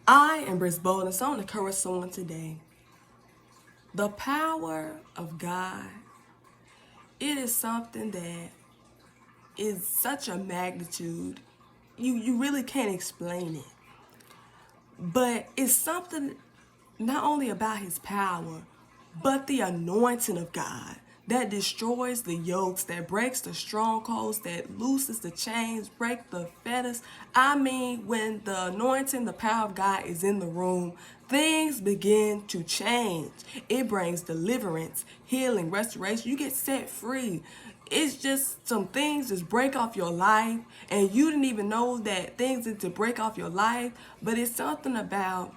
I embrace boldness. I want to encourage someone today. The power of God, it is something that is such a magnitude. You really can't explain it. But it's something not only about his power, but the anointing of God that destroys the yokes, that breaks the strongholds, that looses the chains, break the fetters. I mean, when the anointing, the power of God is in the room, things begin to change. It brings deliverance, healing, restoration. You get set free. It's just some things just break off your life, and you didn't even know that things need to break off your life, but it's something about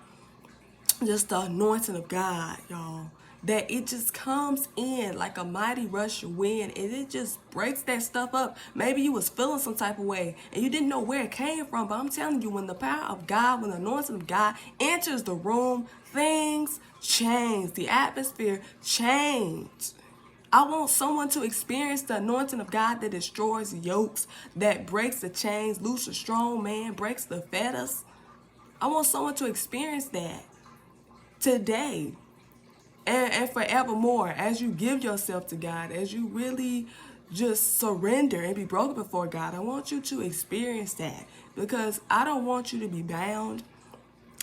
just the anointing of God, y'all, that it just comes in like a mighty rush of wind, and it just breaks that stuff up. Maybe you was feeling some type of way and you didn't know where it came from, but I'm telling you, when the power of God, when the anointing of God enters the room, things change. The atmosphere changed. I want someone to experience the anointing of God that destroys yokes, that breaks the chains, looses a strong man, breaks the fetters. I want someone to experience that today and forevermore, as you give yourself to God, as you really just surrender and be broken before God. I want you to experience that, because I don't want you to be bound.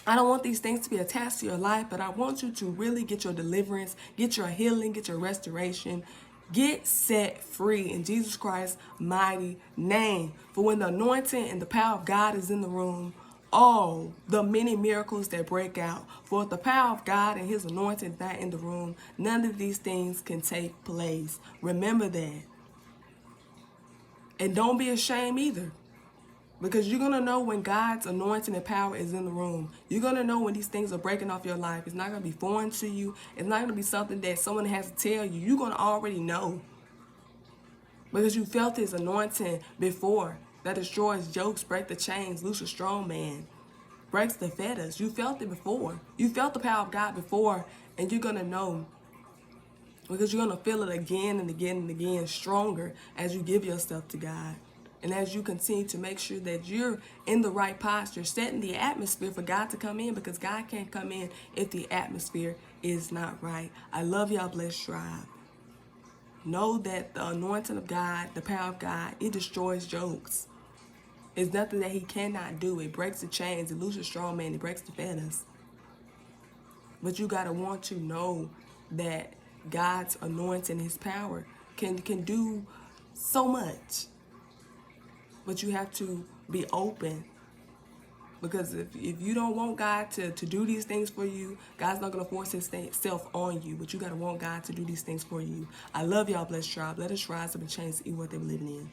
I don't want these things to be attached to your life, but I want you to really get your deliverance, get your healing, get your restoration, get set free in Jesus Christ's mighty name. For when the anointing and the power of God is in the room, all the many miracles that break out. For if the power of God and his anointing is not in the room, none of these things can take place. Remember that. And don't be ashamed either. Because you're going to know when God's anointing and power is in the room. You're going to know when these things are breaking off your life. It's not going to be foreign to you. It's not going to be something that someone has to tell you. You're going to already know. Because you felt his anointing before. That destroys yokes, break the chains, loose a strong man, breaks the fetters. You felt it before. You felt the power of God before. And you're going to know. Because you're going to feel it again and again and again, stronger as you give yourself to God. And as you continue to make sure that you're in the right posture, setting the atmosphere for God to come in, because God can't come in if the atmosphere is not right. I love y'all, blessed tribe. Know that the anointing of God, the power of God, it destroys yokes. It's nothing that he cannot do. It breaks the chains. It looses a strong man. It breaks the fetters. But you got to want to know that God's anointing, his power, can do so much. But you have to be open. Because if you don't want God to do these things for you, God's not going to force himself on you. But you got to want God to do these things for you. I love y'all, blessed tribe. Let us rise up and change the evil that we're living in.